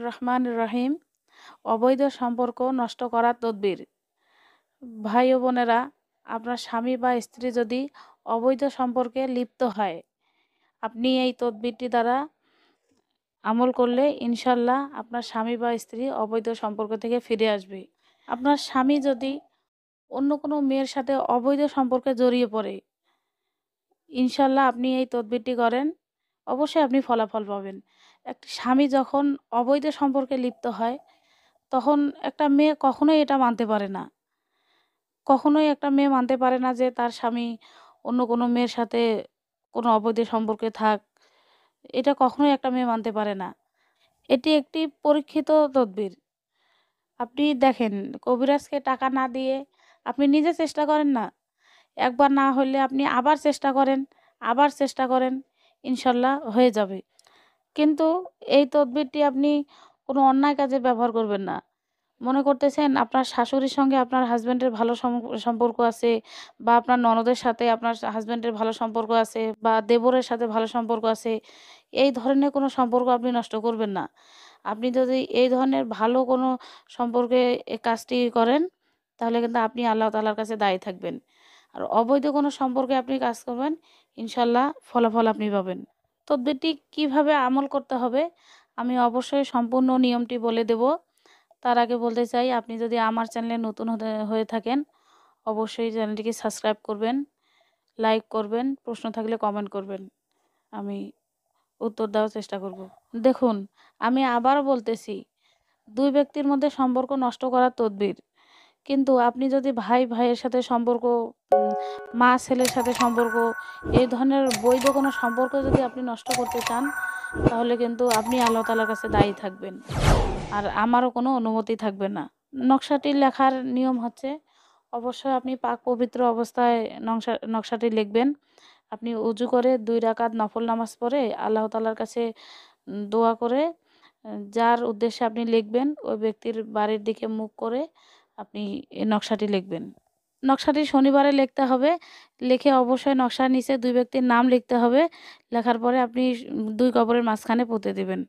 রহমান রহিম। অবৈধ সম্পর্ক নষ্ট করার তদবির। ভাই ও বোনেরা, আপনার স্বামী বা স্ত্রী যদি অবৈধ সম্পর্কে লিপ্ত হয়, আপনি এই তদবিরটি দ্বারা আমল করলে ইনশাল্লাহ আপনার স্বামী বা স্ত্রী অবৈধ সম্পর্ক থেকে ফিরে আসবে। আপনার স্বামী যদি অন্য কোনো মেয়ের সাথে অবৈধ সম্পর্কে জড়িয়ে পড়ে, ইনশাল্লাহ আপনি এই তদবিরটি করেন, অবশ্যই আপনি ফলাফল পাবেন। একটি স্বামী যখন অবৈধ সম্পর্কে লিপ্ত হয়, তখন একটা মেয়ে কখনোই এটা মানতে পারে না। কখনোই একটা মেয়ে মানতে পারে না যে তার স্বামী অন্য কোনো মেয়ের সাথে কোনো অবৈধ সম্পর্কে থাক। এটা কখনোই একটা মেয়ে মানতে পারে না। এটি একটি পরীক্ষিত তদবির। আপনি দেখেন, কবিরাজকে টাকা না দিয়ে আপনি নিজে চেষ্টা করেন না। একবার না হলে আপনি আবার চেষ্টা করেন, আবার চেষ্টা করেন, ইনশাল্লাহ হয়ে যাবে। কিন্তু এই তদবিরটি আপনি কোনো অন্যায় কাজে ব্যবহার করবেন না। মনে করতেছেন আপনার শাশুড়ির সঙ্গে আপনার হাসব্যান্ডের ভালো সম্পর্ক আছে, বা আপনার ননদের সাথে আপনার হাসব্যান্ডের ভালো সম্পর্ক আছে, বা দেবরের সাথে ভালো সম্পর্ক আছে। এই ধরনের কোনো সম্পর্ক আপনি নষ্ট করবেন না। আপনি যদি এই ধরনের ভালো কোনো সম্পর্কে কাজটি করেন, তাহলে কিন্তু আপনি আল্লাহ তাআলার কাছে দায়ী থাকবেন। আর অবৈধ কোনো সম্পর্কে আপনি কাজ করবেন, ইনশাল্লাহ ফলাফল আপনি পাবেন। তদবিরটি কিভাবে আমল করতে হবে, আমি অবশ্যই সম্পূর্ণ নিয়মটি বলে দেব। তার আগে বলতে চাই, আপনি যদি আমার চ্যানেলে নতুন হয়ে থাকেন, অবশ্যই চ্যানেলটিকে সাবস্ক্রাইব করবেন, লাইক করবেন, প্রশ্ন থাকলে কমেন্ট করবেন। আমি উত্তর দেওয়ার চেষ্টা করব। দেখুন, আমি আবারও বলতেছি, ২ ব্যক্তির মধ্যে সম্পর্ক নষ্ট করার তদবির। কিন্তু আপনি যদি ভাই ভাইয়ের সাথে সম্পর্ক, উম মা ছেলের সাথে সম্পর্ক, এই ধরনের বৈধ কোনো সম্পর্ক যদি আপনি নষ্ট করতে চান, তাহলে কিন্তু আপনি আল্লাহ তাআলার কাছে দায়ী থাকবেন। আর আমারও কোনো অনুমতি থাকবে না। নকশাটি লেখার নিয়ম হচ্ছে, অবশ্যই আপনি পাক পবিত্র অবস্থায় নকশাটি লিখবেন। আপনি উজু করে ২ রাকাত নফল নামাজ পড়ে আল্লাহ তাআলার কাছে দোয়া করে, যার উদ্দেশ্যে আপনি লিখবেন ওই ব্যক্তির বাড়ির দিকে মুখ করে আপনি এই নকশাটি লিখবেন। নকশাটি শনিবারে লিখতে হবে। লিখে অবশ্যই নকশার নিচে ২ ব্যক্তির নাম লিখতে হবে। লেখার পরে আপনি ২ কবরের মাঝখানে পুঁতে দিবেন।